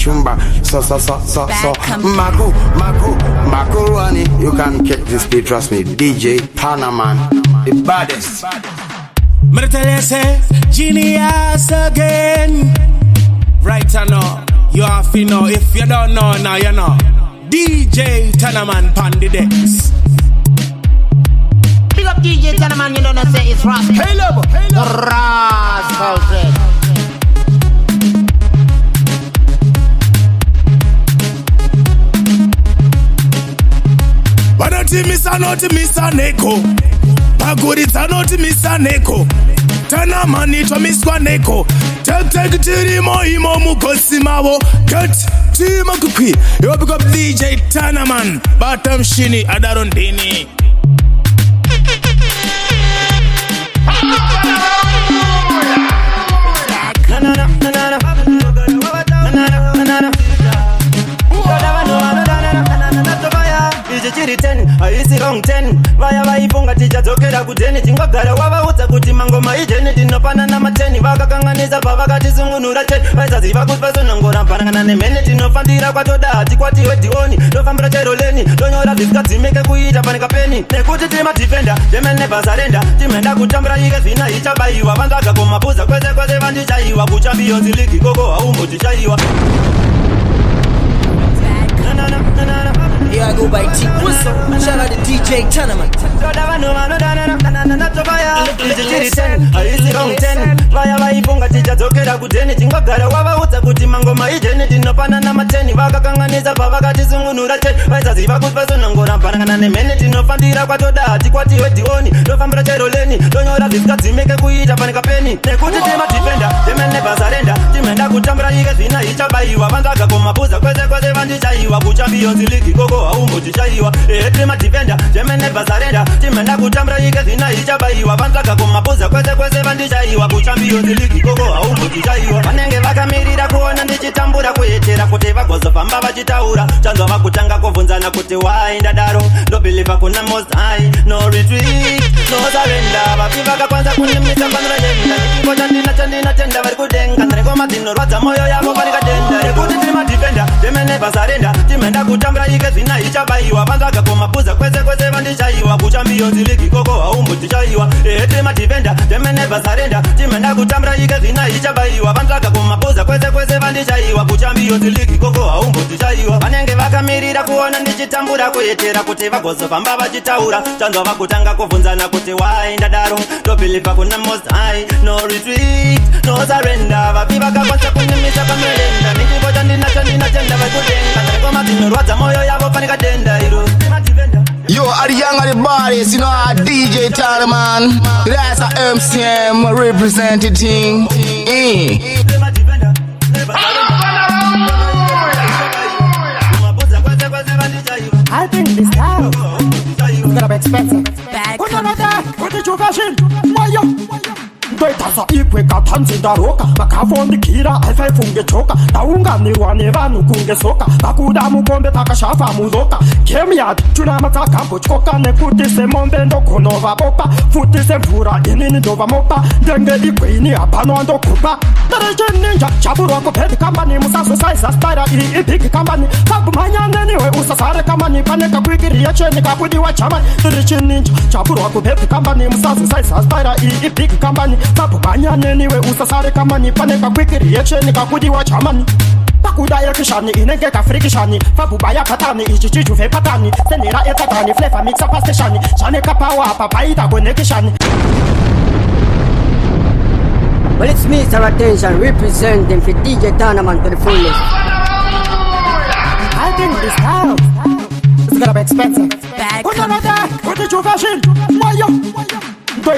chumba. So macaroni. You can catch this beat, trust me. DJ Panaman, the baddest. Me tell you say, genius again. Right or no, you have to know. If you don't know now, you know. DJ Tanaman Pandidex. Big up DJ Tanaman, you don't know say it's Rascal. Hey love, Rascal. Banati misa noti misa neko. Pagurita noti misa neko. Tanaman ito miswa neko. Take tirimo imo mukosi mawo. Cut tima kukwi. You pick up DJ Tanaman. Batam shini adarondini. Aisi wrong 10 vaya vaifunga tichadzokera kudheni tingagara wavaudza kuti mangoma ijeni tinopana namateni vakakanganisa pavakatisungunura cheni vaisaziva kuti vasonongora mbarangana nemhene tinofambira kwatoda hati kwati wedhioni tofambira chairoleni tonyora zvisikadzimike kuita pane kapeni nekuti timadhifenda temene bhasarenda timhenda kutambira ike zvina ichabayiwa vanzvaga komabuza kwese kwese vandichayiwa kuchambions league koko haumbotichayiwa. Here I go by T. Whistle. Shout out to DJ Tanaman. Aisi wrong 10 vaya vaifunga tichadzokera kudheni tingagara wavaudza kuti mangoma ijeni tinopana namateni vakakanganisa pavakatisungunura cheni vaisaziva kuti vasonongora mbarangana nemhene tinofambira kwatoda hati kwati wedhioni tofambira chairoleni tonyora zvisikadzimike kuita pane kapeni nekuti timadhifenda temene bhasarenda timhenda kutambira ike zvina ichabayiwa vanzvaga komabuza kwese kwese vandichayiwa kuchambions league koko haumbotichayiwa timadhifenda temene bhasarenda timhenda kutambira ike zvina ichabayiwa vanzvaga komabuza kwese kwese vandichayiwa kuchambions league koko haumbotichayiwa vanenge vakamirira kuona ndichitambura kuitira kuti vagozofamba vachitaura chanzwa vakutanga kuvunzana kuti why ndadaro ndobhiliva kuna most high no retreat no surrender vapi vakakwanisa kunimisa panura yenda nichingota chandinatenda vari kudenga ndarengoma dzinorwadza moyo yavo varikadenda rekuti timadhifenda temene bhasarenda timhenda kutambira ike zvina ichabayiwa vanzvaga komabuza kwese kwese vandichayiwa kuchambions league koko haumbotichayiwa timadhifenda temene bhasarenda timhenda kutambira ike zvina ichabayiwa vanzvaga komabuza kwese kwese vandichayiwa kuchambions league koko haumbotichayiwa vanenge vakamirira kuona ndichitambura kuitira kuti vagozofamba vachitaura chanzwa vakutanga kuvunzana kuti why ndadaro ndobhiliva kuna most high no retreat no surrender vapi vakakwanisa kunimisa pamerenda nichingota ndinatenda vaikudenga ndarengoma dzinorwadza moyo yavo panika denda iro. Yo, are the young and the bodies, you know, DJ Tanaman. That's a MCM representing. I think this time it's gonna be expensive. What did you fashion? Tasa ikweka tanzindaroka makavondikira aifaifungechoka taunganirwa nevanhu kungesoka vakuda mukombe takashafa muzoka kemyati tunamatakambotyoka nekuti semombe ndogonovabopa futi semvura inini ndovamopa ndenge igweini hapano ndokupa derecheninja chaburwa kupedi kambani musazosaisa staira iri ibigi kambani vagumanyaneniwe usasare kambani paneka kwigiriya cheni kabudiwa chamani derecheninja chaburwa kupedi kambani musazosaisa staira iri ibigi kambani vagumanyaneniwe usasare kambani paneka kwigiriya cheni kabudiwa chamani pakudaya kishani inenge kafrikishani fabubaya patani ichichijuve patani senera etatani flavor mixa pasteshani chane kapawa papaita gonekishani. Well, it's Mr. Attention representing for DJ Tanaman to the fullest. I think this house is gonna be expensive. What did you fashion?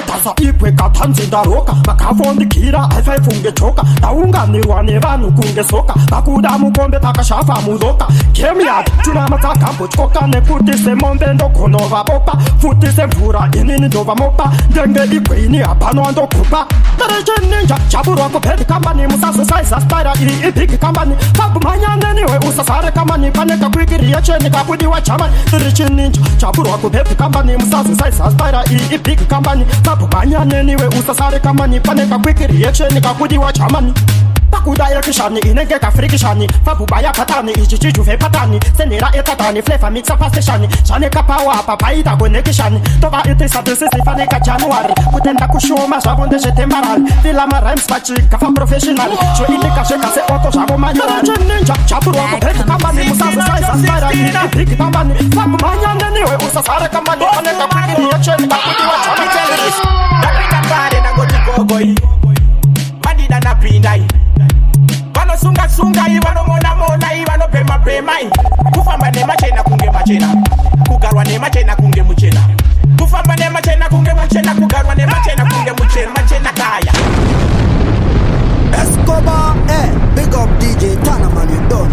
Tasa ikweka tanzindaroka makavondikira aifaifungechoka taunganirwa nevanhu kungesoka vakuda mukombe takashafa muzoka kemyati tunamatakambotyoka nekuti semombe ndogonovabopa futi semvura inini ndovamopa ndenge igweini hapano ndokupa derecheninja chaburwa kupedi kambani musazosaisa staira iri ibigi kambani vagumanyaneniwe usasare kambani paneka kwigiriya cheni kabudiwa chamani derecheninja chaburwa kupedi kambani musazosaisa staira iri ibigi kambani vagumanyaneniwe usasare kambani paneka kwigiriya cheni kabudiwa chamani Bakudaya kishani, inengeka frikishani Fabubaya patani, ichichi juve patani Senera etatani, flefa mixa pasteshani Shane kapawa, papaida gone kishani Tova ite satisi sifaneka Januari Kutenda kushoma, shabonde jete marali Vila marimes pachi, kafa professional Jo ite kashe kase oto, shabo mayoral Ninja, chaburu wako peki kamani Musasu saisa spirali, ipiki tamani Fabu manyane niwe, usasare kamani Oneka kwiki ya cheni, kakudi wa chama televis Napinda mbare na goti kogoi Madida napinda Wano sunga wano mona wano pema Kufamba ne machena kunge machena Kugarwa ne machena kunge muchena Kufamba ne machena kunge muchena Kugarwa ne machena kunge muchena Machena kaya Escobar, big up DJ Tanaman, you done.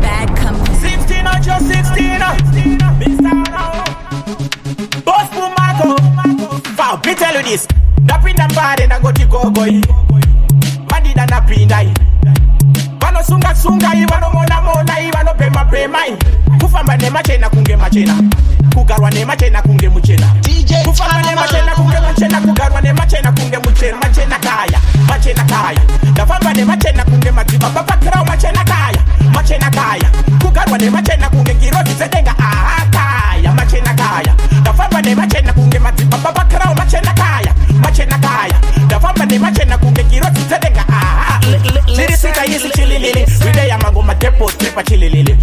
Bad company. 16 or just 16 Boss Pumago Foul, me tell you this Napinda mbare na goti kogoi Madida napinda Wano sunga wano mona wano pema Kufamba ne machena kunge machena Kugarwa ne machena kunge muchena Kufamba ne machena kunge muchena Kugarwa ne machena kunge muchena Machena kaya Dafamba ne machena kunge matiba Papa kirao machena kaya Kugarwa ne machena kunge giroti zedenga kaya Machena kaya Dafamba ne machena kunge matiba Papa kirao machena kaya Dafamba ne machena kunge giroti zedenga Sirisika yisi chililili Wide ya mango matepo tripa chililili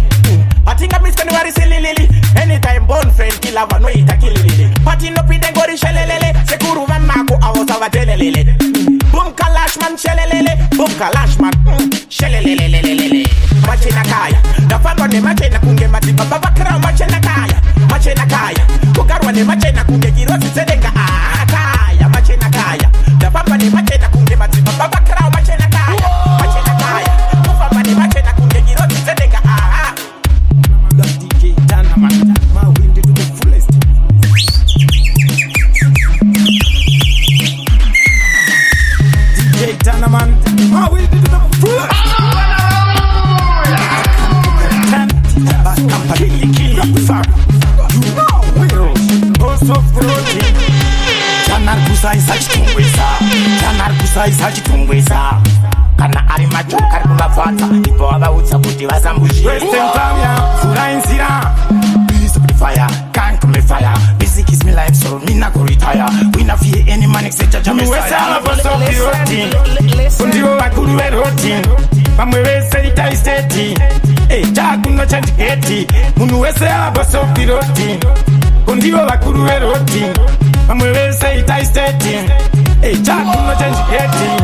Patinga miskani wari sililili Anytime born friend kila wano ita kililili Patino pide ngori shelelele Sekuru vamaku awosa watelelele Boom kalashman shelelele Boom kalashman shelelelelelele Machena kaya Dafamba ne machena kunge matiba Baba kirao machena kaya Kugarwa ne machena kunge girosi zedenga kaya Machena kaya Dafamba ne machena kunge matiba Baba kirao machena kaya Kufamba ne machena kunge girosi zedenga DJ Tanaman, my wind to the fullest. DJ Tanaman, my wind to the fullest. You know we're also floating. Janar kusa isachitungweza kana ari macho kari kumafata ipo vabautsa kuti vasambushire Western Pavia fura inzira Please put fire can't come fire Music is my life so me not go retire We not fear any man except Jah Messiah Wese amaboso kiroti Kundiwo wakuru weroti Pamwe wese ita isteti Chakuno chantiketi Munu wese amaboso kiroti Kundiwo wakuru weroti Pamwe wese ita isteti Chakuno chantiketi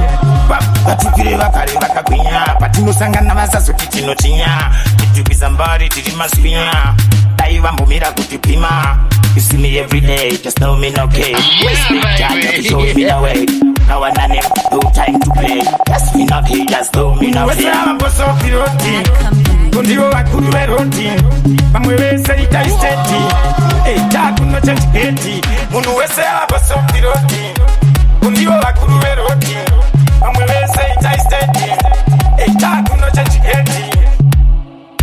Batukire vakare vakagwinya patinosangana vasazuti tinochinya titubisa mbari tiri maswinya dai vambomira kutipima You see me every day, just know me no okay Jaja show me the way Now and then, no time to play Just me not here, just know me no way Wese kiroti Kundiwo wakuru weroti Pamwe wese ita isteti Chakuno chantiketi Munu wese amaboso kiroti Kundiwo wakuru weroti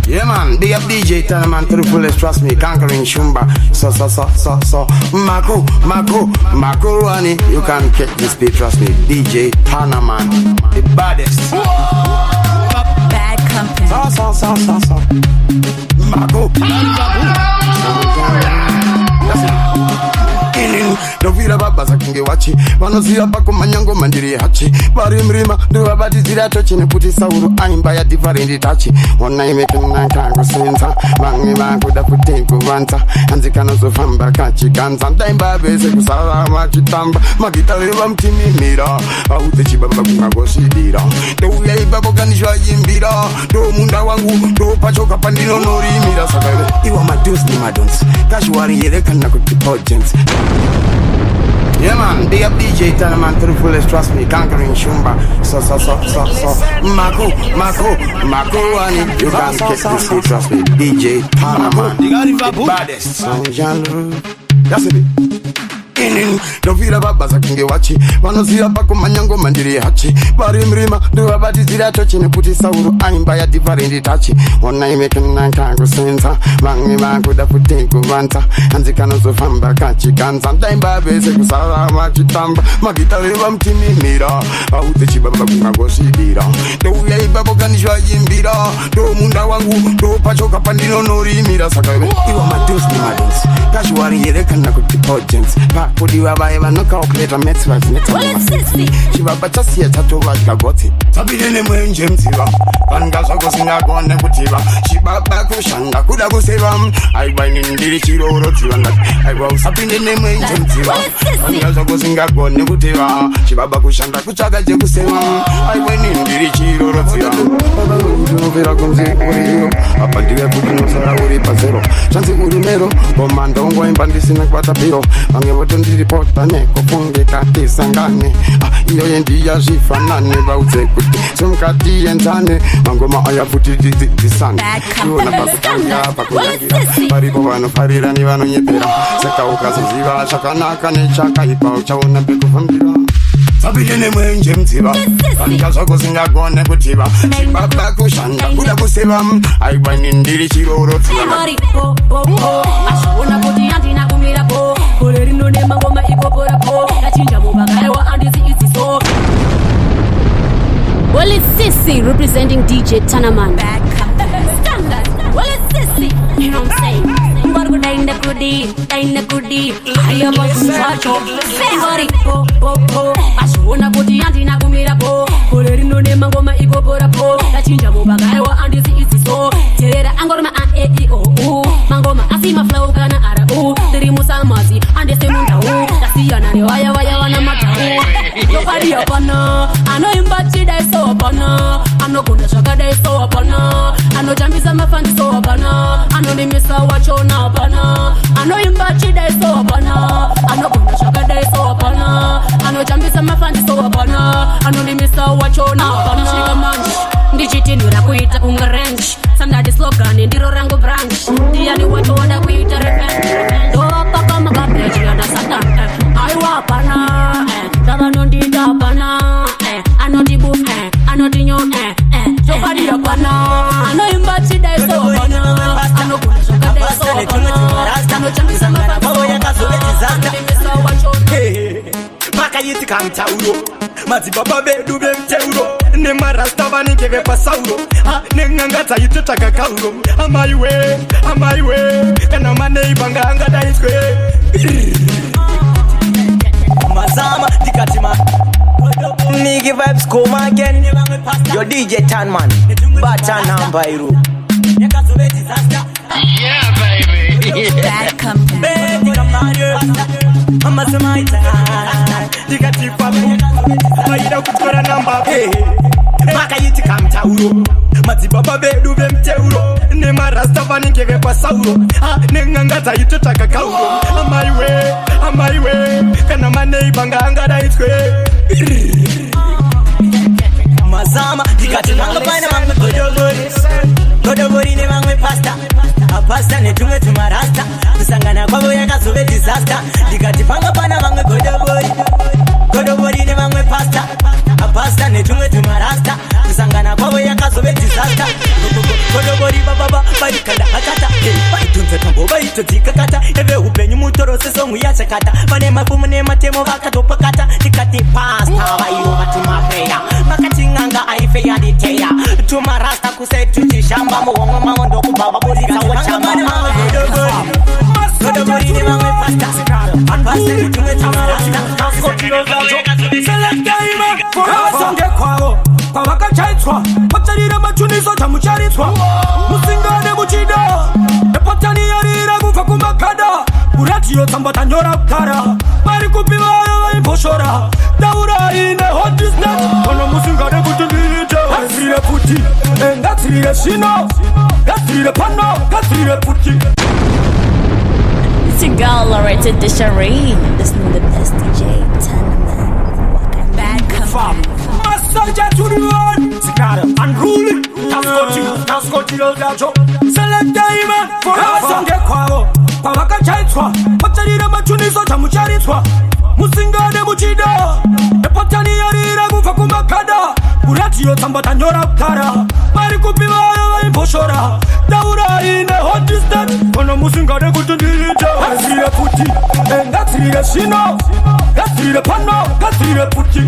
Yeah man, big up DJ Tanaman to the fullest, trust me, conquering Shumba. So Mako Rani, you can catch this beat, trust me. DJ Tanaman, the baddest. Bad company. So Mako. Ndovira babaza kunge wachi vanoziva pakumanyango mandiri hachi vari mrima ndovabatidzira tochi nekuti sauro aimba yadhifarendi tachi onaimekenakakusenza vamwe vakuda kutekuvanza hanzi kanozofamba kachiganza ndaimba vese kusara vachitamba magitareva mutimimira audze chibaba kungangosvidira ndouya ipapo kanishvayimbira ndomunda wangu ndopachoka pandinonorimira saka iwa mados nemadons kazhiwari here kana kuti pogens. Yeah man, big up DJ Tanaman to the fullest, trust me, conquering Shumba. So Mako Rani, you can catch this beat, trust me. DJ Tanaman, the baddest. That's it. inini ndovira babasa kinge wachi vanoziva pakumanyango mandiri hachi vari mrima ndovabatidzira tochi nekuti sauro aimba yadhifarendi tachi onaimekenankangusenza vamwe vakuda futi kuvanza hanzi kanozofamba kachikanza ndaimba vese kusara vachitamba magitareva mutimimira audze chibaba kungangosvibira ndouya ipapo kanishvaimbira ndo munda wangu ndo pachoka pandinonorimira saka iwo mados nemados kazhuwari here kana kuti audience pakudiwa vaye vanokalkuleta mets chivaba chasiya chatovadya gotsi tsapire nemwenje mdziva vanga zvako singagone kutiva chibaba kushanda kuda kuseva aiwa inini ndiri chiroro dziva ngati aiwa usapinde nemwenje mdziva vanga zvako singagone kutiva chibaba kushanda kutsvaka jekuseva aiwa inini ndiri chiroro dziva ndinopera kunzi uriyo apa ndive kuti unosara uri pazero zvanzi uri mero komanda ungoimba ndisina kubata bhiro vamwe votondiripota nekofungika tisangane iyoye ndiyazvifanane vaudze kuti semukati yenzane mangoma aya futi dzisane iona pakutanga pakuyangira varipo vanofarira nevanonyepera saka ukazoziva zvakanaka nechakaipa uchaona pekufambira tsapire nemwenje mdziva vanga zvako singagone kutiva chibaba kushanda kuda kuseva aiwa inini ndiri chiroro achiona kuti handina kumira po gore rino nemangoma ipopora po yachinja mubagaiwa handisi isiso. Well, it's Sissy representing DJ Tanaman. Standard. Well, it's Sissy. You know what I'm saying? Bargo daina kudi aya bachacho sembari po achiona kuti handina kumira po gore rino nemangoma ipopora po yachinja mubagaiwa handisi isiso terera angorima aeio mangoma asima flow kana ara ndiri musamazi andese mundau tasiyana nevaya vaya vana matau nobody hapana anoimba chidaiso hapana anogona zvakadaiso hapana anojambisa mafandiso hapana anonemesa wachona hapana anoimba chidaiso hapana anogona zvakadaiso hapana anojambisa mafandiso hapana anonemesa wachona hapana svika manje ndichitinhira kuita kunge range sandadi slogan ndiro rangu branch ndiani wacho wada kuita revenge ndopaka magabeji yana satan aiwa hapana ndavanondida hapana anotibu anotinyo chokadi hapana anoimba chidaiso hapana anogona zvakadaiso hapana anochambisa mafandiso wachona pakayitika mtauro madzibaba bedu bemteuro nemarasta vanenge vepasauro neng'anga dzaitotsvaga kauro amaiwe kana maneiba angadaiswe mazama ndikatima Nigga vibes come again. Your DJ Tanman Bata number iru. Yeah baby. Bad company. Mama semaita ndikatipa maida kutora namba makayitika mtauro madzibaba bedu bemteuro nemarasta vanenge vepasauro neng'anga dzaitotsvaga kauro amaiwe kana maneiba angadaiswe mazama ndikati manga paina mamwe godobori nevamwe pasta netumwe tumarasta kusangana kwavo yakazove disaster ndikati panga pana vamwe godobori nevamwe pasta netumwe tumarasta kusangana kwavo yakazove disaster godobori bababa varikanda hatata vaitunza tambo vaitodzikakata eveupenyu mutoro sesongu yachakata vane mafumu nematemo vakatopakata ndikati pasta vaivo vati mafeya vakati ng'anga aifeya nditeya tumarasta kuse tuchishamba muhomwe mavo ndokubva vabudisa wochamba godobori nevamwe pasta netumwe tumarasta songe kwavo kwavakachaitswa patarira machunizo chamucharitswa musingane muchida nepatani yarira kubva kumakada kuratiyo tsamba tanyora kugara vari kupi vayo vaimboshora dauraine hotisnet kana musingane kuti ndiite gadzirire futi ngadzirire zvino gadzirire pano gadzirire futi. It's your girl Loretta Desharine. Listen to the best DJ Tanaman. Bad company. Soldier to the world, Sigara, unruly, Tascotio, Gajo, select diamond for us on the quavo. pavakachaitswa patarira machuniso chamucharitswa musingane muchida epatani yarira kubva kumakada kuratiyo tsamba tanyora kugara vari kupi vayo vaimboshora daurai nehodistan kono musingane kuti ndiite gadzirire futi gadzirire zvino gadzirire pano gadzirire futi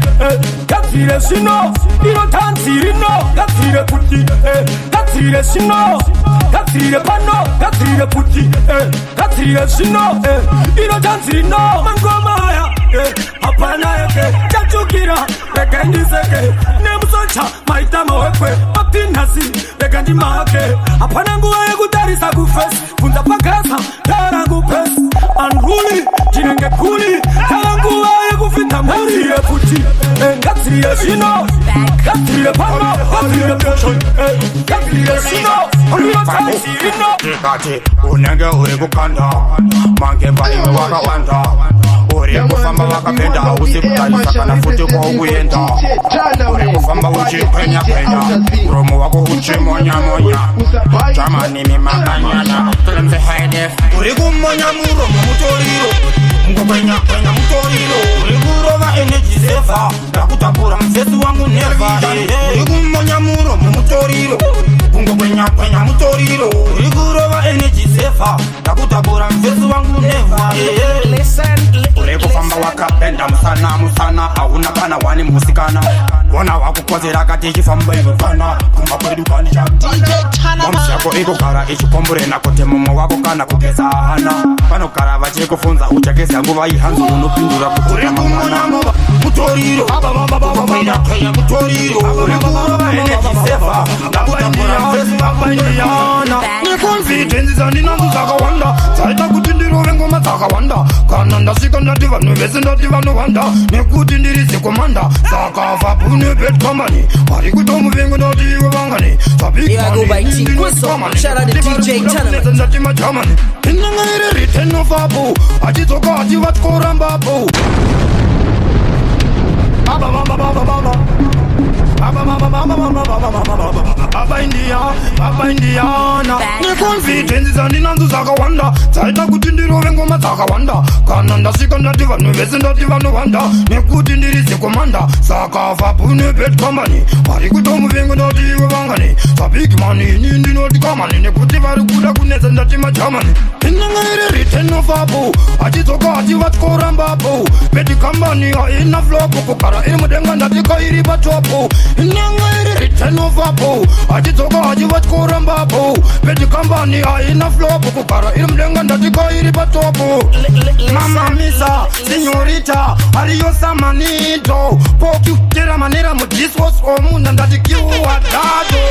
gadzirire zvino iro tanzi rino gadzirire futi gadzirire zvino gadzirire pano gadzirire futi gadzirire zvino iro tanzi rino mangoma aya hapana yake chachukira rega ndiseke nemusocha maita mawekwe mapinhasi rega ndimake hapana nguva yekutarisa kufesi kunza pagasa tara kupesi unruly chinenge kuli tara nguva yekufita mhuri futi gadzirire zvino gadzirire pano gadzirire futi gadzirire zvino rino tanzi rino ikati unenge uri kukanda mangemba imwe wakawanda uri kufamba wakapenda hausi kutarisa kana futi kwaukuyenda uri kufamba uchipenya muromo wako uchimonya-monya jamanimi makanyana tulemzehaide uri kumonya muromo mutoriro ngopenya mutoriro uri kurova energy seva ndakutapura mufesi wangu neva uri kumonya muromo mutoriro ngopenya mutoriro uri kurova energy seva ndakutapura mufesi wangu neva uri kufamba wakapenda musana hauna kana wani musikana wana wakukozera kati ichifamba ivefana kumba kwedu kani chamushako ikugara ichipombure kuti mumwe wako kana kugeza hana vanogara vachikufunza uchageza nguva ihanzo unopindura kuti mamwana mutoriro mutoriro uri kurova energy seva ndakutapura mufesi wangu neva nekonfidence dzandinangu dzakawanda dzaita kuti ndirove ngoma dzakawanda kana ndasvika ndati vanhu vese ndati vanowanda nekuti ndiri zikomanda saka vabune bed company vari kuita muvengo ndati iwe vangani ndati majamani inanga iri written of apo achidzoka hati vatikorambapo abaindiana nekonfidence dzandinanzo dzakawanda dzaita kuti ndirove ngoma dzakawanda kana ndasvika ndati vanhu vese ndati vanowanda nekuti ndiri zikomanda saka vabune bed company vari kuita muvengo ndati iwe vangani sabigmani ini ndinoti kamani nekuti vari kuda kunetsa ndati majamani inanga iri written of apo achidzoka hati vatikorambapo bed company haina flopo kugara iri mudenga ndatika iri patopo inanga iri written of apo achidzoka hati vatikorambapo bed company haina flopo kugara iri mudenga ndatika iri patopo mamamisa senyorita hariyo samanito pokyutera manera mudiscos omunda ndati kiuwadado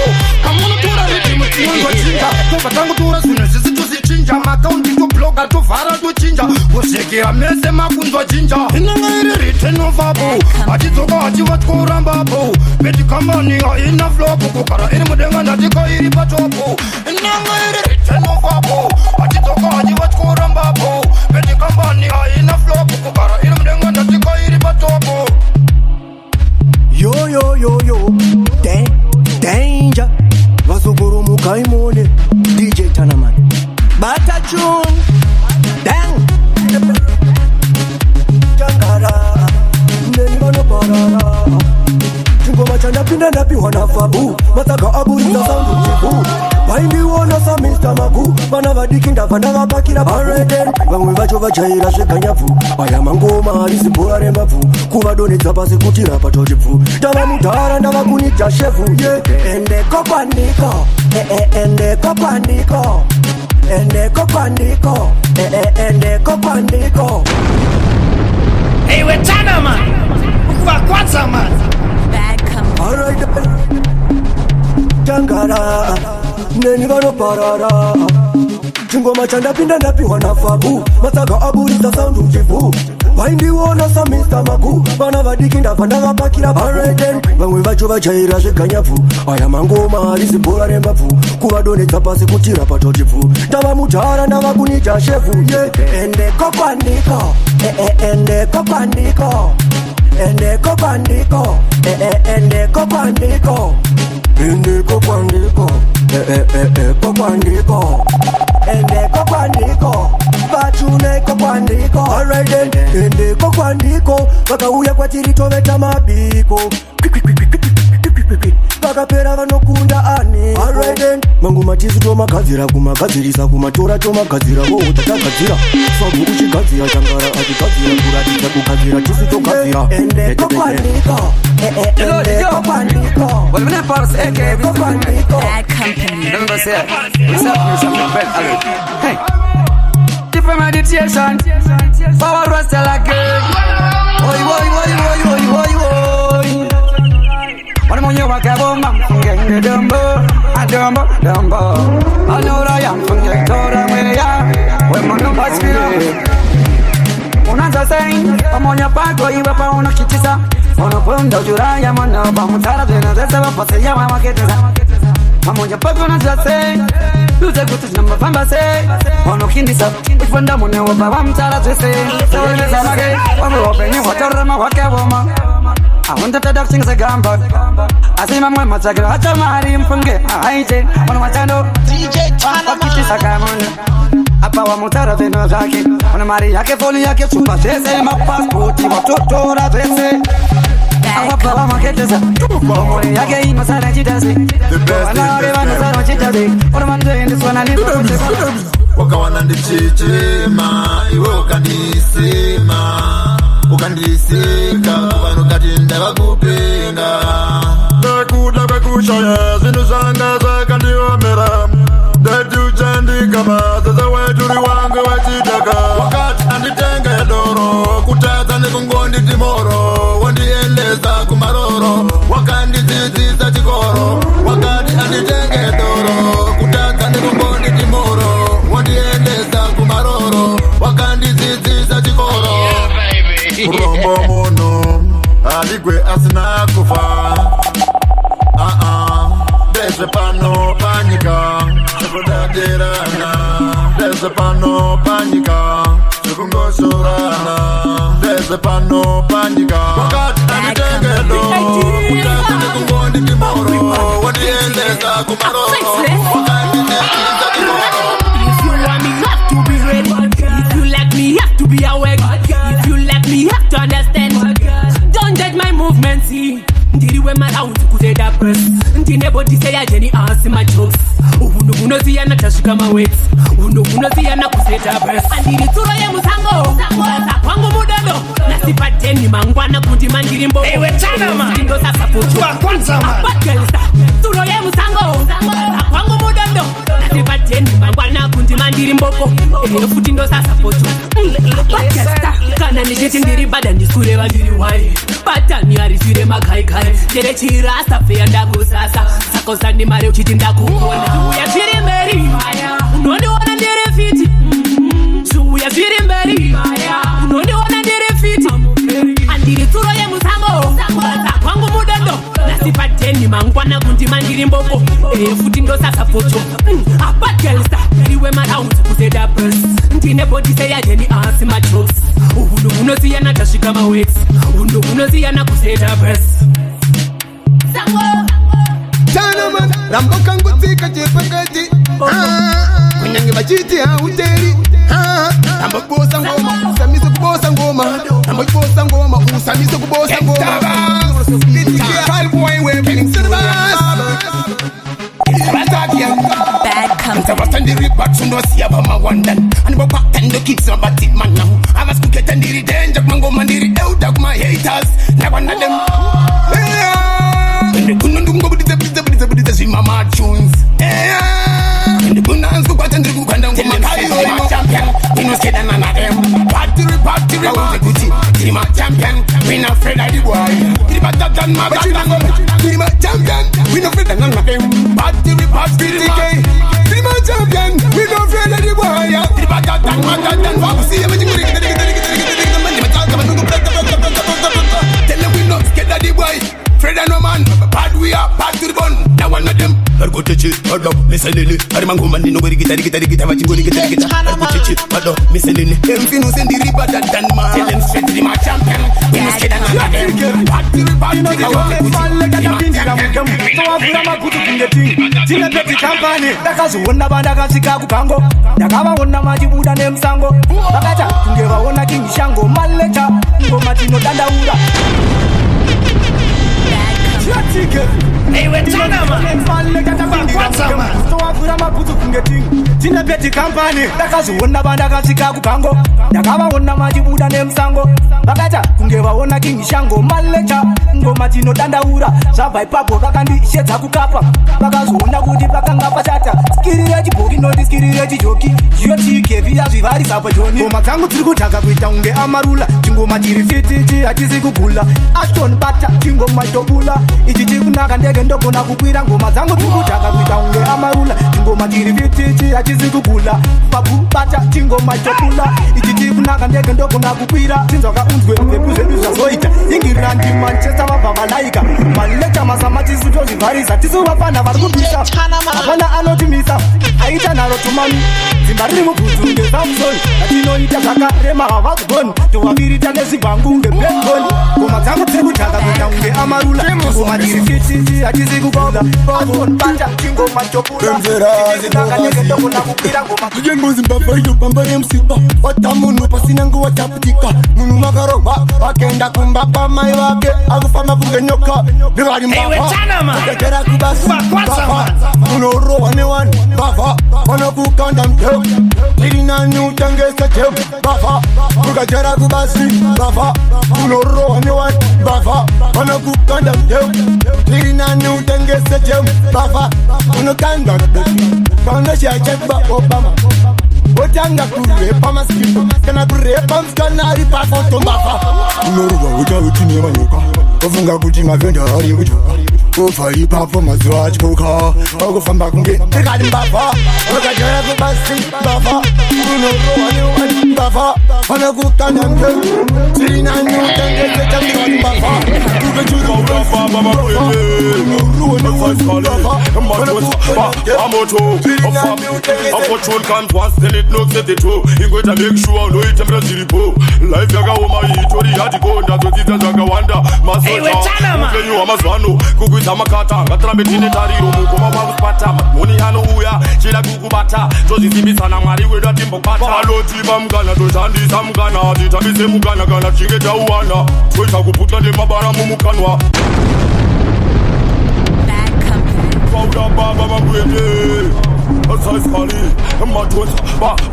kamunotora ritimu tinondochinja tovatangutora zvinhu zvisi tozichinja makaundi tobloga tovhara tochinja kusekera mese makunzwa chinja inanga iri written of apo achidzoka hati vatikorambapo bed company haina flopo kugara iri mudenga ndatika iri patopo inanga iri written of apo achidzoka hati vatikorambapo bed company haina flopo kugara iri mudenga ndatika iri patopo yo danger vasukuru mukaimone DJ Tanaman Batachun dang jangara neni vanoparara chingoma chandapinda ndapiwa nafabu matsaga aburisa sandu chibu vaimbiwona sa Mr. Magu vana vadiki ndabva ndavapakira pareden vamwe vacho vajaira zveganyabvu aya mangoma rizibhora rembabvu kuvadonedza pasi kuti rapa tochibvu tava mudhara ndavakunidza shevhu endeko kwandiko endeko kwandiko endeko kwandiko endeko kwandiko Ewe Tana man ukuvakwatsa man alright jangara neni vanoparara chingoma chandapinda ndapiwa nafabu matsaga aburisa sandu chivu vaindiwona sa Mr. Magu vana vadiki ndabva ndavapakira pareden vamwe vacho vajaira zveganyabvu aya mangoma rizibhora rembabvu kuvadonedza pasi kuti rapa tochibvu ndava mudhara ndavakunidza shevhu endeko kwandiko endeko kwandiko endeko kwandiko endeko kwandiko endeko kwandiko endeko kwandiko endeko kwandiko vachuneko kwandiko. Alright then, endeko kwandiko. Vakauya kwatiritoveta mabiko. Vakapera vanokunda ani. Alright then, mangu matizu tomagadzira kumagadzirisa kumatora tomagadzira tatagadzira. Swagu uchigadzira changara achigadzira kuratidza kugadzira tisu togadzira. Endeko kwandiko. Endeko kwandiko. Well, when I pass AK, Endeko kwandiko. Bad company. remember say, what's up, something bad, hey. Different meditation, power was still a good. Oi, oi, oi, oi, oi, oi, oi. One more you walk about, man, from getting the dumbo, a dumbo, dumbo. I know I am from the Torah, where I am, when my number is filled. Unaanza saying, pamoja pako iwe pa unakitisa. Unaponda ujuraya mwana, pamutara tena zesa wapase ya mama keteza. Pamoja pako unaanza saying, luze kutushi na mafamba say. Unakindisa, ifunda mune wapa wamtara twese. Sawa nisa mage, wabu wapenye watarama wake wama. Awunda tada kuchingisa gamba. Asima mwe matakira hata mahari mfunge. Aite, wana matando DJ Tana wakitisa kamuna. Apa wa mutara veno zake. Wana mari yake foni yake chupa tese. Mapaspoti watoto na tese. Awapa wa maketeza. Omori yake ima sana jitase. Wana rewa na sana jitase. Wana mande ndi swana ni waka wanandi chichima. Iwe ukandisima. Ukandisika kubano katinda wakupenga. Bekuda bekushaya zinu zanga zaka ndiomera. Dadu chandi kama zaza weturi wangu wachitaka. Wakati anditenge doro kutata nikungondi timoro. Wandieleza kumaroro wakandiziziza chikoro. Wakati anditenge doro kutata nikungondi timoro. Wandieleza kumaroro wakandiziziza chikoro. Rombo mono aligwe asina kufa. Dese pano panika Sekudadirana. Dese pano panika Sekungosorana. Dese pano panika wakati anitenge do kutasa nekungondi kimoro. Wadieleza kumaroro wakati netiza kimoro. If you want me, you have to be ready. If you like me, you have to be awake. If you like me, you have to understand. Don't judge my movements, see. Ndiriwe maraundi kuzeda press. Ndine body say ajeni answer my jokes. Ubuno buno ziyana tashuka my weights. Ubuno buno ziyana kuzeda press. Andiri turo ye musango. Za kwangu mudodo. Nasipateni mangwana kundi mandiri mbo. Ewe chana man. Ndindo sasa pocho. Kwa kwanza man. Apakelisa. Turo ye musango. Za kwangu mudodo. Nasipateni mangwana kundi mandiri mboko. Ewe futi ndo sasa pocho. Apakelisa. Kana nijeti ndiri bada ndiskure wadiri wai. Batani arisire makai kai. Jere chirasa fea ndaku sasa. Sako sandi mare uchiti ndakukona. Uya chiri mberi. Unondi wana ndere fiti. Uya chiri mberi. Unondi wana ndere fiti. Andiri turo ye musango. Za kwangu mudondo. Nasipateni mangwana kundi mandiri mboko. Futi ndo sasa pocho. Apakelisa. Iwe maraundi kuzeda press. Ndine body say ajeni answer my jokes. Uno ziyana tashika my weights. Uno ziyana kuzeda press. Tanaman, Rambo kangutika jepakati. Kunyange bachiti hauteri. Rambo kubosa ngoma, usamize kubosa ngoma. Rambo kubosa ngoma, usamize kubosa ngoma. Bad boy, we're getting to the Bad company. Watandiri batsundo siyaba mawandan. Anbo patendo kids on bati man now. I was cooking tandiri danger mango mandiri out my haters. Now one of them. And the kunundungo with the mama tunes. And the bunans go and go down to my champion. We no scared none of them. Battery, my Gucci. Team champion. We not afraid of the boy. Team champion, my team champion. We no afraid of none of them. Battery, team champion. We no afraid of the boy. Team champion, my see everything. Tell them we not scared of the boy. Afraid of no man. Bad we are bad to the bone. Now one of them. Go to chit, hold up, Miss Lily. Armangoma, nobody get vachingoli get it. Go to chit, hold up, Miss Lily. Finus in the river that done man. Tell them straight to my champion. We must get another them. Back to the back, you know, Hey, we're China, man. Tina Betty Company, Dakazuna Bandaka Kango, Nakava Majibuda name Sango, Bagata, Kungeva Ona King Shango, Maleta, Ngo Matino Dandaura, Sabai Papo, Bakandi, Shetakukapa, Bagazuna Gudi Bakanga Patata, Skiri Bogi, no Skiri Joki, Joti, Kevia, Vivari Sapajoni, Matango Trigutaka with Tange Amarula, Jingo Majiri Fiti, Atizikula, Ashton Bata, Jingo Matobula, Ichikuna and Degandopona Kupirango, Mazango Trigutaka with Tange Amarula, Jingo Majiri Fiti, Atizikula, Papu Bata, Jingo Matobula, Ichikuna and Degandopona Kupira, Tinzoka Unwe, the Pusa Zoita, Ingirandi Manchester Babalaika, Maleta Masamati Sujosi Varisa, Tizupana Varupisa, Apana Alotimisa, Aitana Rotumani, Zimbarimu Putu, the Samson, Atino Itaka, Rema Havasbon, to Avirita Nesibangu, the Bengon, Kumatama Tributaka, the Amarula, Kumadi Fiti, Atizigula, Babon, Panta, Kingo Machopula, Watamuno pasinangu wataputika Munu magaroba Wakenda kumbapa maiwake Agufama kungenyoka Biwari mbaba Wakekera kubasi Baba Munoro wanewan Baba Wanakukanda mteo Tirinani utangesa teo Baba Wakekera kubasi Baba Munoro wanewan Baba Wanakukanda mteo Tirinani utangesa teo Baba Unukanda mteo Kanda shachekba Obama Otanga kurepa maskipo Kana kurepa mskanari pa fotombafa Unoruwa uta utini manyoka Ofunga kutinga venda hari uta Ofari papo mazuwa chikoka Ogufamba kunge Tekadi mbafa Okajara kubasi mbafa Unoruwa ni mbafa Wana kukanda mke Tirina ni utenge Setambi wani mbafa Ukechuka urafa baba kwele Unoruwa ni mbafa Amoto Fortune can't once tell it no set it too. You go to make sure no it tempera ziripo. Life yaga oma itori hadi go ndazo tita zaga wanda. Masoja. Ukenyu wa mazwano. Kukuita makata. Gatra betine tariro mukoma wa kupata. Moni hano uya. Chila kukubata. Jozi zibisa na mari weda timbo pata. Palo tiba mgana. Dojandi sa mgana. Ditabise mgana. Gana chige jauwana. Tweta kuputa de mabara mumukanwa. Powder baba mabwede. Asais Kali, Matot,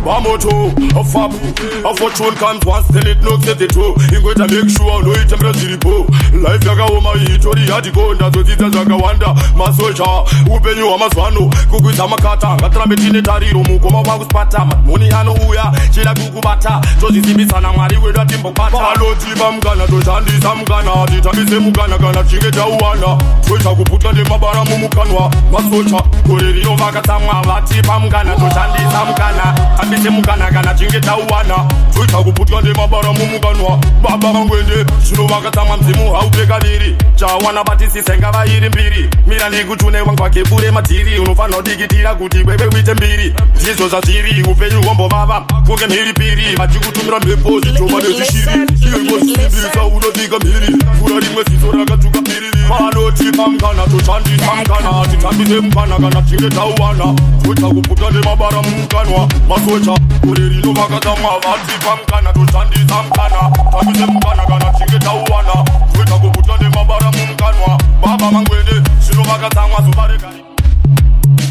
Bamoto, a Fabu, a Fortune can't once tell it no set it too. You go to make sure no it tempera ziripo. Life yaga oma itori hadi go ndazo tita zaga wanda. Masoja, upenyu wa mazwano. Kukuita makata, gatra betine tariro mukoma wa kuspata. Moni hano uya, chila kukubata. Jozi zibisa na mari weda timbo pata. Palo tiba mgana, dojandi sa mgana. Ditabise mgana, gana chinge jauwana. Tweta kuputa de mabara mumukanwa. Masoja, kureri no vakatamwa. Vati pamgana, toshandi samgana. Ambise mugana, gana chinge tauwana. Twita kuputwa de mabara mumukanwa. Baba mangwende, shino wakatama mzimu haupeka diri. Chawana batisi senga vairi mbiri. Mirandi kutune wangwa kebure matiri. Unufano digitira kuti wewe wite mbiri. Jizo za siri, upenyu wombo baba. Kunge mhiri piri, majikutumira mepo zichoma nezishiri. Iwe sibisa unotika mhiri. Kurari mwesizo rakachuka piri. Palo tipa mgana, toshandi samgana. Titambise mgana, gana chinge tauwana. Twita kuputa de mabara mumukanwa. Masocha, kureri no vakatama. Vati pamkana, toshandi samgana. Tabise mgana, gana chinge tauwana. Twita kuputa de mabara mumukanwa. Baba mangwende, shino vakatama subarekani.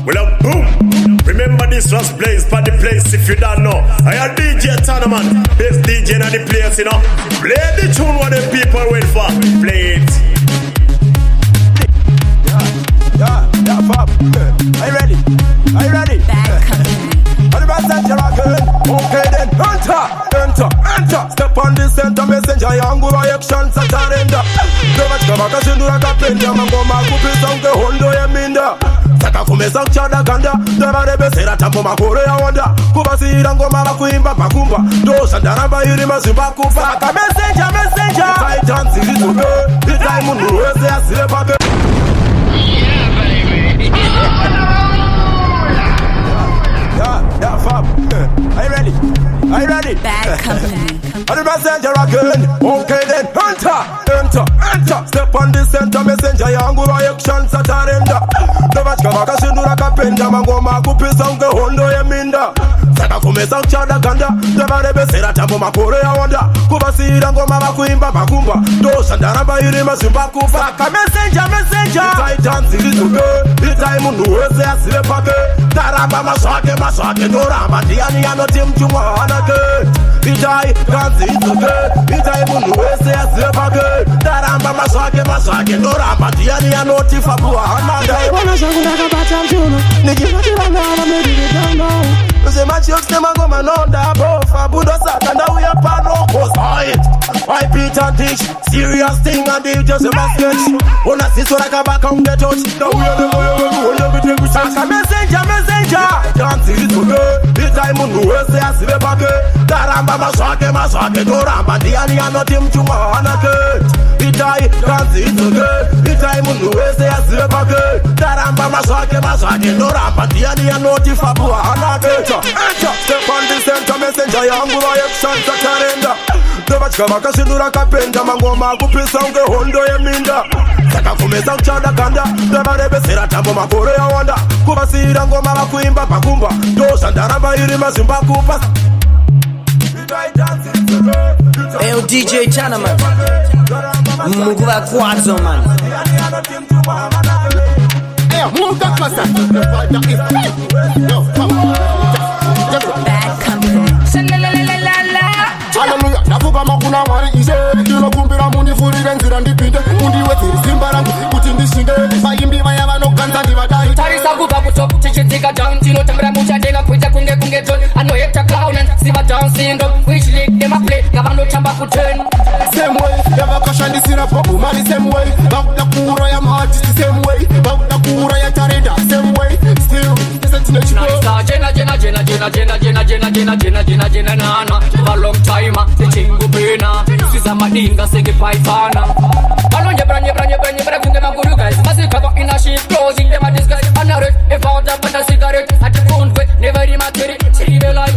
Well, boom! Remember this was Blaze by the place if you don't know. I am DJ Tanaman, best DJ in the place, you know. Play the tune what the people wait for. Play it. Yeah, Bob. Are you ready? Are you ready? Are the best that you're rocking? Okay then, enter. Step on the center, messenger yangu reaction satarenda. Kama kashindura kapenda mangoma kupisa unge hondo ya minda. Saka kumesa kuchada kanda, dara besera tambo makore ya wanda. Kubasira ngoma la kuimba pakumba. Dosha daraba iri mazimba kufa. Saka messenger. Titan siri tobe, the time unuweze asile pape. And the messenger again. Okay then, enter. Step on the center, messenger yangu reaction satarenda. Ndabachka bakashindura kapenda mangoma kupisa unge hondo yeminda. Saka kumeza uchada kanda, ndabarebesera tambo makore ya wanda. Kubasira ngoma bakuimba bakumba. Dosha ndaramba iri mazimba kufa. Saka messenger. Titan zilizuke, itai mundu wese asile pake. Taramba maswake, ndoramba diani yanoti mchumwa anake. Itai kanzi izuke, itai mundu wese asile pake. Taramba maswake, ndoramba diani yanoti fabua anake. Wana zangu nakapata mchuno, nikipatila ndama medididano. Uze machiok nema ngoma nonda bofa. Budo satanda uya pano cause I beat and teach. Serious thing and they just a basket. Una siso raka baka unge touch. Now we are the everything we say. Messenger. Can't see it okay. Itai mundu wese asibe pake. Taramba maswake, ndoramba diani yanoti mchumwa anake. Itai can't see it okay. Itai mundu wese asibe pake. Taramba maswake, ndoramba diani yanoti fabua anake. Enter. Step on the center, messenger yangu reaction satarenda. Ndabachka bakashindura kapenda mangoma kupisa unge hondo yeminda. Saka kumeza uchada kanda, ndabarebesera tambo makore ya wanda. Kubasira ngoma bakuimba bakumba. Dosha ndaramba iri mazimba kupa. Hey, DJ Chanaman, Mungu wa kwazo man. Hey, move that cluster. Bad company. Hallelujah, navuga makuna mwari ise. Kilo kumbira muni furire nzira ndipinde. Mundi wetiri simbarangu kuti ndishinde. Vaimbi vaya vanoganza ndivadai. Tarisa kuba kutop, chichitika down. Tino tambra muchatega kuita kunge ton. Anoyeta clown and siva dancing dog. Which league them a play, gavano chamba kuturn. Same way, never caution this in a pop, man, same way. Bauta kura ya artist, same way. Bauta kura ya tareda, same way. Still, isn't it Nana, Jena, nana. For a long time, the chingu pena. Sisa madinga, sege paifana. Alonye branye, kunge maguru guys. Masi cover in a sheet, closing them a disguise. Anarek, if out up with a cigarette. At the phone, never immature, chive life.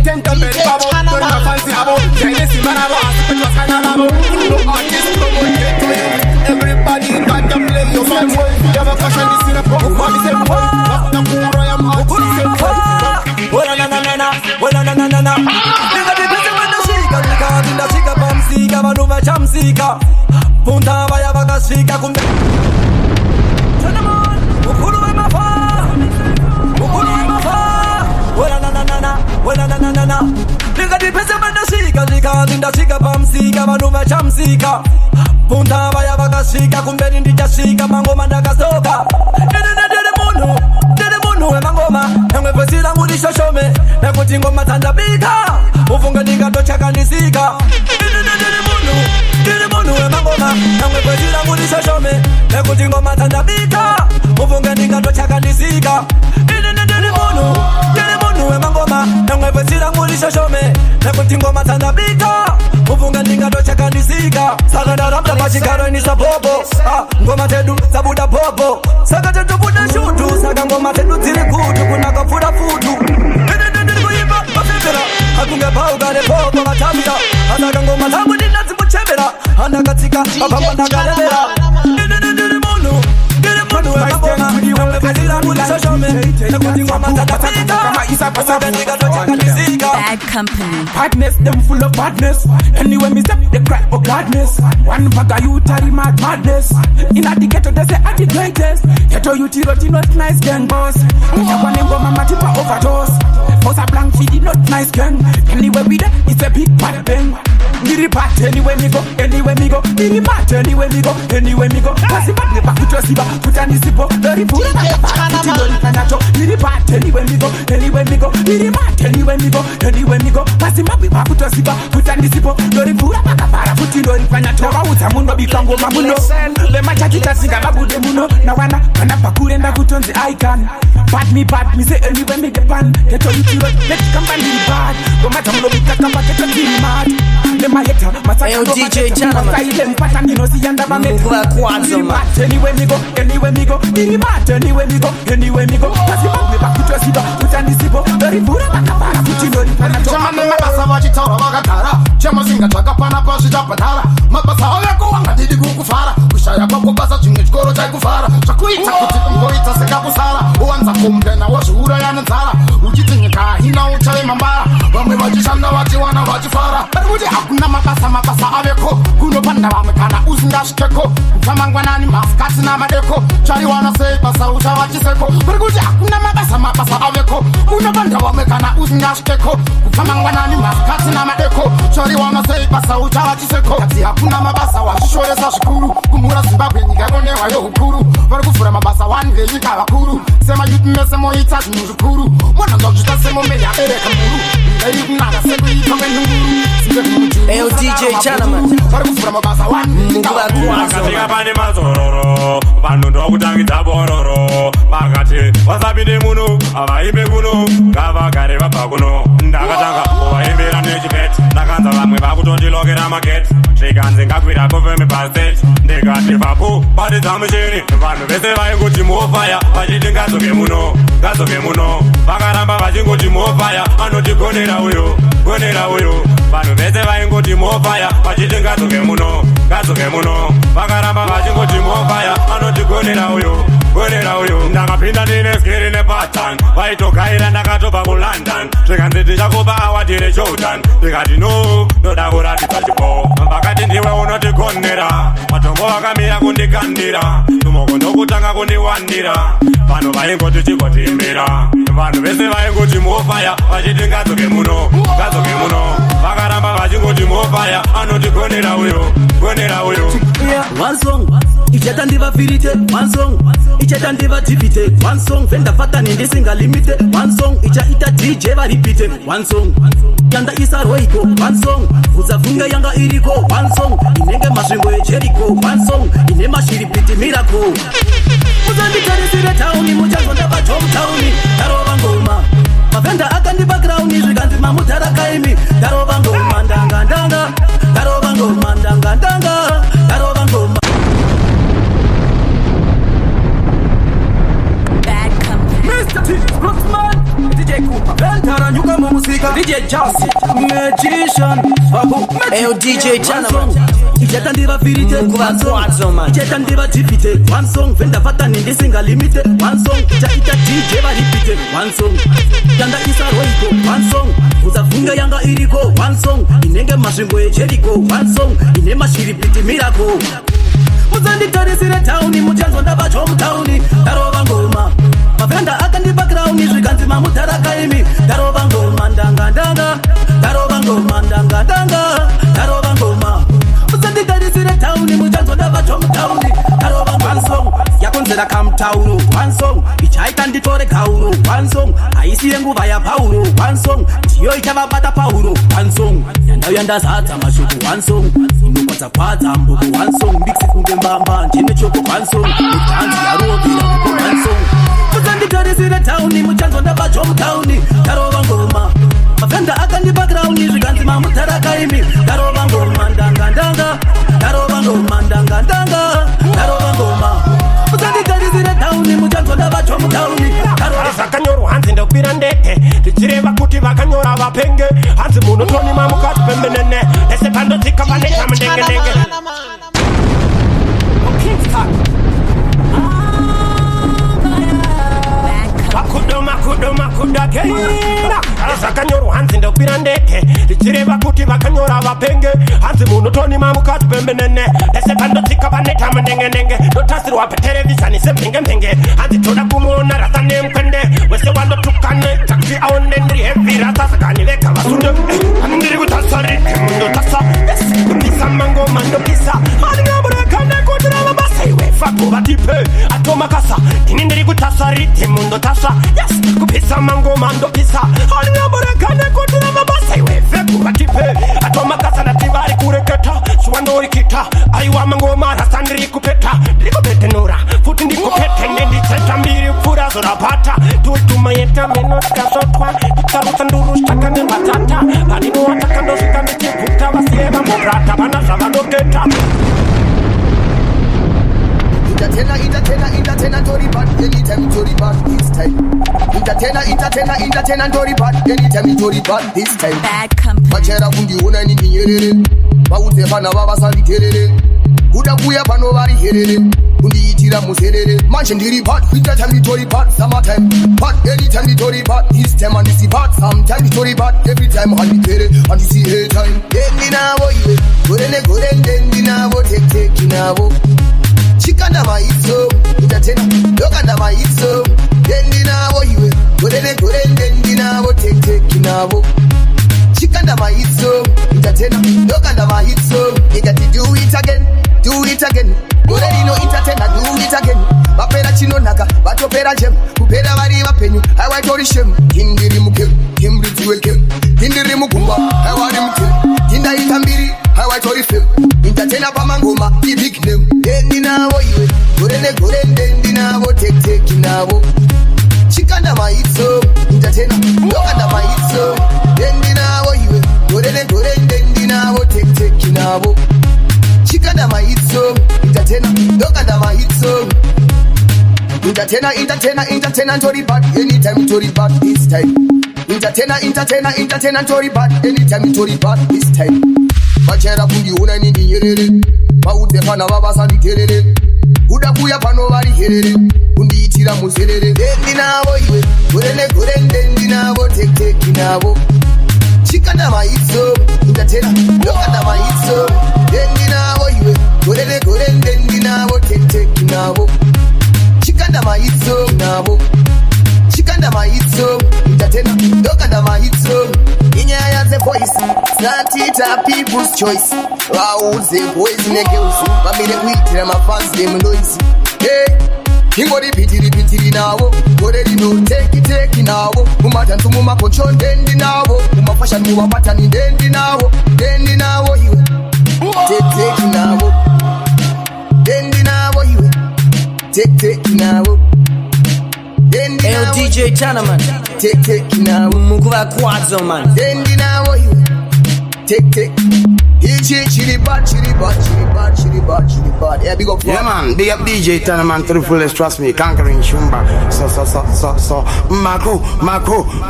Gentlemen, babo, don't have fancy abo. Chinese man abo, it was kind of abo. No artist, promote it to you. Everybody got to play your same way. Never caution this in a pop, man, same way. Bauta kura ya artist, same way. Na. Nigga the person when the shika, because in the shika bam sika, manuva cham sika. Punta vaya vaga shika kumbe. Chanaman, ukulu emafa. Na. Nigga the person when the shika, because in the shika bam sika, manuva cham sika. Punta vaya vaga shika kumbe ndija shika mango mandaka soka. Dede munu emangoma, emwe vesila ngudi shoshome. Nekuti ngoma tandabika, ufunga diga dochaka nisika. Dede munu emangoma, emwe vesila ngudi shoshome. Nekuti ngoma tandabika, ufunga diga dochaka nisika. Dede munu emangoma, emwe vesila ngudi shoshome. Nekuti ngoma tandabika, ufunga diga dochaka nisika. Sagada ramda pachikaro ni sapopo. Ngoma tedu sabuda popo. Sagada tubuda shutu, saga ngoma tedu ziri kutu, kuna kafuda futu. Akunge pauga de popo matamira. Anaga ngoma tabu nina zimuchemera. Anakatika, apamba nagalera. Dede munu emangoma, emwe vesila ngudi shoshome. Nekuti ngoma tandabika, ufunga diga dochaka nisika. Bad company. Badness, them full of badness. Anyway, me step, they cry for gladness. One bag of you carry madness. In a the ghetto, they say I'm the greatest. Ghetto you tiroti not nice gang boss. We have one name go mama tipa overdose. Boss a blank feed not nice gang. Anyway we there, it's a big bad bang. Miri pat anywhere me go, Miri mat anywhere me go. Kasi bad me back to siba, put an isibo. Very full of kanato. Miri pat anywhere me go, Miri mat anywhere me go. Kasi mabi back to siba, put an isibo. Very full of makapara, put in the kanato. Wauta muno bikango mamuno. Le machakita singa babu de muno. Na wana pakure nda put on the icon. Bad me say anywhere me depan. Get on you let's come and be bad. Go mata muno bikakamba get on the mad. Hey, DJ Chanaman, Mungu wa kwazo man. Anywhere me go, Miri mat anywhere me go. Kasi babu back to siba, put an isibo. Very full of makapara, put in the kanato. Chama mabasa wachitoro waga vabhadhara mabasa aveko wangadidi kukufara kushaya kwako basa chimwe chikoro chaikufara zvakuita kuti ungoita sekakusara uwanza kumdena wozviuraya nenzara uchiti nyika haina uchaima mbara vamwe vachishanda vachiwana vachifara pari kuti hakuna mabasa aveko kunopanda vamwe kana usingasvikeko kutamangwanani masikati namadeko chariwana sei basa uchava chiseko pari kuti hakuna mabasa aveko kunopanda vamwe kana usingasvikeko kutamangwanani masikati namadeko chariwana sei basa uchava chiseko kati hakuna mabasa wazvishoresa zvikuru kumhura zimbabwe nyika konehwayo hukuru vari kuvhura mabasa 1 venyika vakuru semayuti mese moita zvinhu zvikuru monanza kuchita semomeya abereka mhuru ndai kunaka sekuita kwenhunguru Eyo DJ Chanaman vari kuvhura mabasa 1 venyika vakasvika pane mazororo vanhu ndokutangidza bororo vakati vasapinde muno avaimbe kuno ngavagare vabva kuno ndakatanga kuvaimbira nechibeti ndakanza vamwe vakutondilokera mageti zvikanzi ngakwira kufeme pastage ndikati vapo batidza muchini vanhu vese vaingoti mofaya vachiti ngazoke muno vakaramba vachingoti mofaya anotigonera uyo vanhu vese vaingoti mofaya vachiti ngazoke muno vakaramba vachingoti mofaya anotigonera uyo ndakapinda ndine skiri nepatan vaitogaira ndakatobva kulondon zvikanzi tichakupa awadi rejordan ndikati no ndoda kuratidza chipo vakati ndiwe unotigonera matombo vakamira kundikandira tumoko ndokutanga kundiwandira vanhu vaingoti chigotiimbira vanhu vese vaingoti mofaya vachiti ngadzoke muno vakaramba vachingoti mofaya anotigonera uyo One song, ichata ndiva firite. One song, ichata ndiva divite. One song, venda fata nindi singa limite. One song, ichaita DJ va repeat. One song, yanda isa roiko. One song, uzafunga yanga iriko. One song, inenge masvingo ejeriko. One song, ine mashiripiti miracle. Muzanditarisire tauni muchanzo ndaba Tom tauni. Darova ngoma mavenda akandi background zvikanzi mamudhara kaimi. Darova ngoma ndanga darova ngoma ndanga darova ngoma. Mr. T, Rockman, DJ Cooper, Beltara, Nyuka Mumusika, DJ Jassy, Magician, Babu, Eyo DJ Chanaman. Ichata ndiva firite, ichata ndiva jipite. One song, venda fata nindi singa limite. One song, ichaita DJ va repeat. One song, yanda isa roiko. One song, uzafunga yanga iriko. One song, inenge masvingo ejeriko. One song, ine mashiripiti miracle. Muzanditarisire tauni muchanzo ndaba Tom tauni. Darova ngoma mavenda akandi background zvikanzi mamudhara kaimi. Darova ngoma ndanga darova ngoma ndanga darova ngoma. Muzanditarisire tauni muchanzo ndaba Tom tauni. Darova one song yakonzera kamtauro. One song ichaita nditore gauro. One song haisiye nguva yaPauro. One song ndiyo ichavabata Pauro. One song yandauya ndazadza mashoko. One song inokwadzakwadza mboko. One song mixi kunge mbamba ndine choko. One song idanzi yarovira kuko. One song muzanditarisire tauni muchanzo ndaba Tom tauni. Darova ngoma mavenda akandi background zvikanzi mamudhara kaimi. Darova ngoma ndanga darova ngoma ndanga darova ngoma. Muzanditarisire tauni muchanzo ndaba Tom tauni. Zvakanyorwa hanzi ndopira ndege tichireva kuti vakanyora vapenge hanzi munotoni mamukati pembenene ese pandotika paneta mundengedenge makudo keina zvakanyorwa hanzi ndopira ndege tichireva kuti vakanyora vapenge hanzi munotoni mamukati pembenene ese pandotika paneta mundengedenge ndotasirwa paterevhizhani semhenge hanzi toda kumuona rasa nemkwende wese wandotukane taxi aonde ndiri heavy rasa sakani vega vasunde ndiri kutasa rike mundotasa kupisa mangoma ndopisa handingabureka nekutira mabasa iwe fakuva tipe atomakasa ini ndiri kutasa rike mundotasa kupisa mangoma ndopisa handingabureka nekutira mabasa iwe fakuva tipe atomakasa nativari kureketa suwandorikita aiwa mangoma rasa ndiri kupeta ndikupetenura futi ndikupete ndenditseta mbiri pfura zorapata tutumayeta menotikazotwa titarutsa nduru staka nembatata vaninoataka ndosvika ndichibvuta vasiye vamorata vana zvavandoketa Entertainer, Tory bad, anytime Tory bad this time. Entertainer, Tory bad, anytime Tory bad this time. Bad company. Machera kundiona nini nyerere, bauze vana vavasali terere, kuda kuya pano vari herere, kundiitira muserere. Manje ndiri bad, entertainer Tory bad, summertime bad, anytime Tory bad this time and this bad, sometimes Tory bad every time and the tere and the see time. Dendi navo iwe, gore dendi navo take navo. Chikanda maiso, entertainer, lokanda maiso. Dendi navo iwe, gore dendi navo take navo. Chikanda maiso, entertainer, lokanda maiso. You got to do it again. Gore dino entertainer, do it again. Bapera chino naka, batopera jem. Kupera vari vapenyu, hawa tori shem. Hindiri muke, himri tuweke. Hindiri mukumba, hawa rimke. Hinda itambiri, hawa tori fem. Entertainer pamangoma, the big name. Dendi navo iwe, gore dendi navo take navo. Chikanda maiso, entertainer, lokanda maiso. Dendi navo iwe, gore dendi navo take navo. Chikanda maiso, entertainer, lokanda maiso. Entertainer, Tory bad, anytime Tory bad this time. Entertainer, Tory bad, anytime Tory bad this time. Machera kundiona nini nyerere, bauze vana vavasali terere, kuda kuya pano vari herere, kundiitira muserere. Dendi navo iwe, gore dendi navo take navo. Chikanda maiso, entertainer, lokanda maiso. Dendi navo iwe, gore dendi navo take navo. Chikanda maiso navo, chikanda maiso, entertainer, lokanda maiso. Inyaya the voice, satita people's choice. Wauze boys and girls, bamile kuitira mafans them noise. Hey, kingo repeat navo, gore no take navo. Umata ntuma control dendi navo, umafasha nuwa patani dendi navo you. Take navo, dendi navo you. Take now. Ayo DJ Tanaman. Take now. Mukuva kwazo man. Dendi now. Take. Chili bad. Yeah, big up. Yeah, man. Big up DJ Tanaman to the fullest. Trust me, conquering Shumba. So.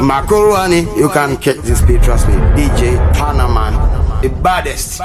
Mako Rani. You can catch this beat. Trust me, DJ Tanaman, the baddest.